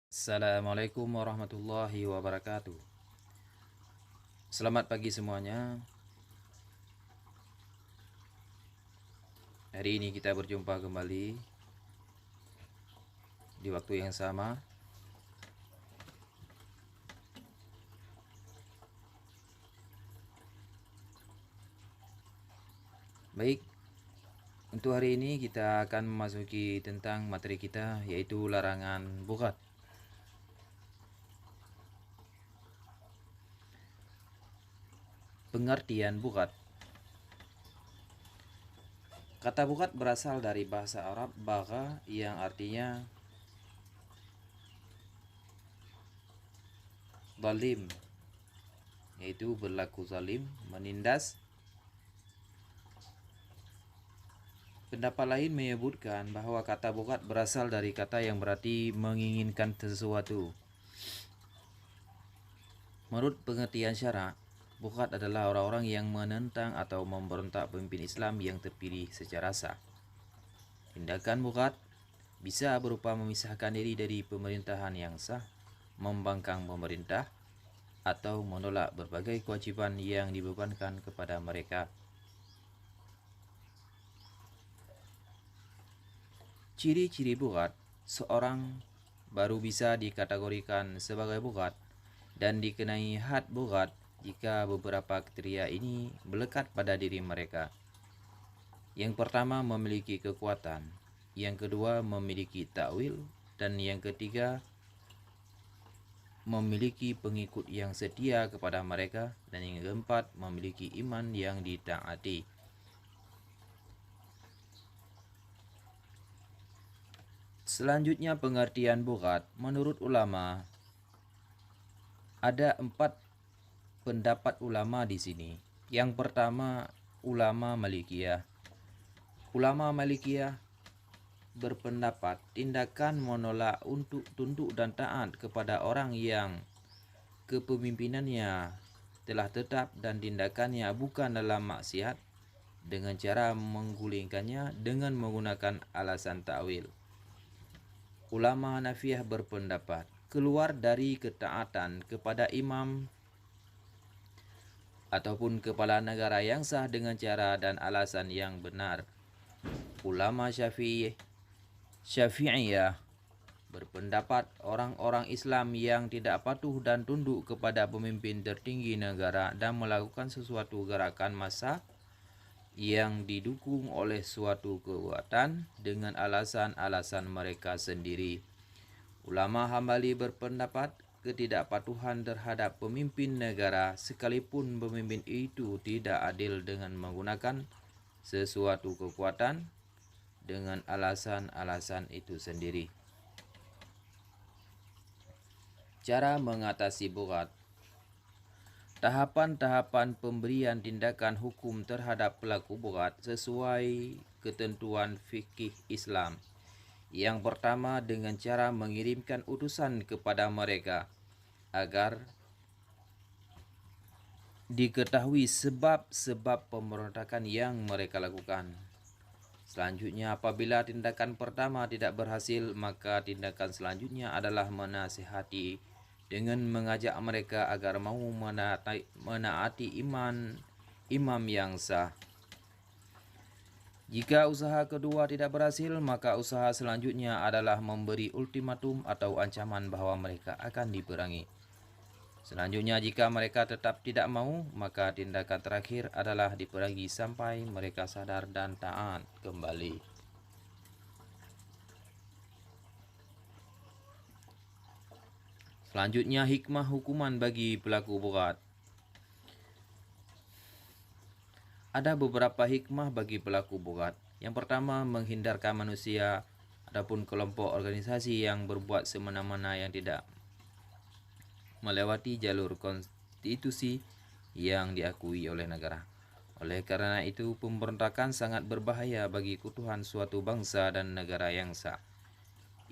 Assalamualaikum warahmatullahi wabarakatuh. Selamat pagi semuanya. Hari ini kita berjumpa kembali di waktu yang sama. Baik, untuk hari ini kita akan memasuki tentang materi kita, yaitu larangan bugat. Pengertian bugat. Kata bugat berasal dari bahasa Arab bagha yang artinya zalim, yaitu berlaku zalim, menindas. Pendapat lain menyebutkan bahwa kata bugat berasal dari kata yang berarti menginginkan sesuatu. Menurut pengertian syara, bugat adalah orang-orang yang menentang atau memberontak pemimpin Islam yang terpilih secara sah. Tindakan bugat bisa berupa memisahkan diri dari pemerintahan yang sah, membangkang pemerintah, atau menolak berbagai kewajiban yang dibebankan kepada mereka. Ciri-ciri bugat. Seorang baru bisa dikategorikan sebagai bugat dan dikenai had bugat jika beberapa kriteria ini melekat pada diri mereka. Yang pertama, memiliki kekuatan. Yang kedua, memiliki takwil. Dan yang ketiga, memiliki pengikut yang setia kepada mereka. Dan yang keempat, memiliki iman yang ditaati. Selanjutnya, pengertian bugat. Menurut ulama, ada 4 pendapat ulama di sini. Yang pertama, ulama Malikiyah. Ulama Malikiyah berpendapat tindakan menolak untuk tunduk dan taat kepada orang yang kepemimpinannya telah tetap dan tindakannya bukan dalam maksiat dengan cara menggulingkannya dengan menggunakan alasan takwil. Ulama Hanafiyah berpendapat keluar dari ketaatan kepada imam ataupun kepala negara yang sah dengan cara dan alasan yang benar. Ulama Syafi'iyah berpendapat orang-orang Islam yang tidak patuh dan tunduk kepada pemimpin tertinggi negara dan melakukan sesuatu gerakan massa yang didukung oleh suatu kekuatan dengan alasan-alasan mereka sendiri. Ulama Hambali berpendapat ketidakpatuhan terhadap pemimpin negara sekalipun pemimpin itu tidak adil dengan menggunakan sesuatu kekuatan dengan alasan-alasan itu sendiri. Cara mengatasi bugat. Tahapan-tahapan pemberian tindakan hukum terhadap pelaku bugat sesuai ketentuan fikih Islam. Yang pertama, dengan cara mengirimkan utusan kepada mereka agar diketahui sebab-sebab pemberontakan yang mereka lakukan. Selanjutnya, apabila tindakan pertama tidak berhasil, maka tindakan selanjutnya adalah menasihati dengan mengajak mereka agar mau menaati imam yang sah. Jika usaha kedua tidak berhasil, maka usaha selanjutnya adalah memberi ultimatum atau ancaman bahwa mereka akan diperangi. Selanjutnya, jika mereka tetap tidak mau, maka tindakan terakhir adalah diperangi sampai mereka sadar dan taat kembali. Selanjutnya, hikmah hukuman bagi pelaku bugat. Ada beberapa hikmah bagi pelaku bugat. Yang pertama, menghindarkan manusia ataupun kelompok organisasi yang berbuat semena-mena yang tidak melewati jalur konstitusi yang diakui oleh negara. Oleh karena itu, pemberontakan sangat berbahaya bagi keutuhan suatu bangsa dan negara yang sah.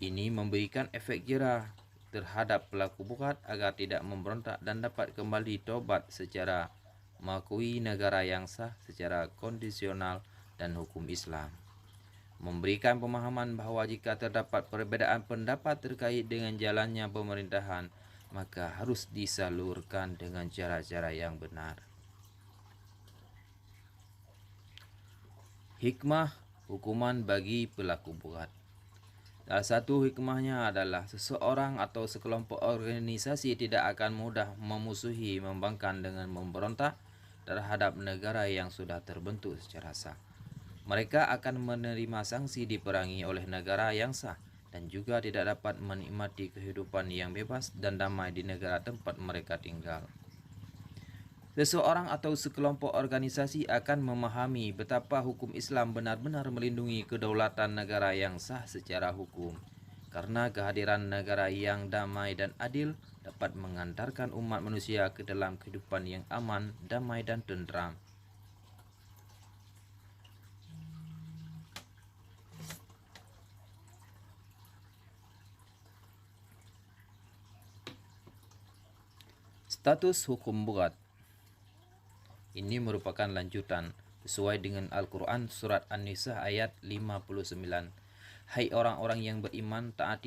Ini memberikan efek jera terhadap pelaku bugat agar tidak memberontak dan dapat kembali tobat secara mengakui negara yang sah secara kondisional dan hukum Islam. memberikan pemahaman bahwa jika terdapat perbedaan pendapat terkait dengan jalannya pemerintahan, maka harus disalurkan dengan cara-cara yang benar. Hikmah hukuman bagi pelaku buat. Salah satu hikmahnya adalah seseorang atau sekelompok organisasi tidak akan mudah memusuhi, membangkang dengan memberontak terhadap negara yang sudah terbentuk secara sah. Mereka akan menerima sanksi diperangi oleh negara yang sah dan juga tidak dapat menikmati kehidupan yang bebas dan damai di negara tempat mereka tinggal. Seseorang atau sekelompok organisasi akan memahami betapa hukum Islam benar-benar melindungi kedaulatan negara yang sah secara hukum. Karena kehadiran negara yang damai dan adil dapat mengantarkan umat manusia ke dalam kehidupan yang aman, damai dan tentram. Status hukum buat. Ini merupakan lanjutan sesuai dengan Al-Quran surat An-Nisa ayat 59. Hai orang-orang yang beriman, taati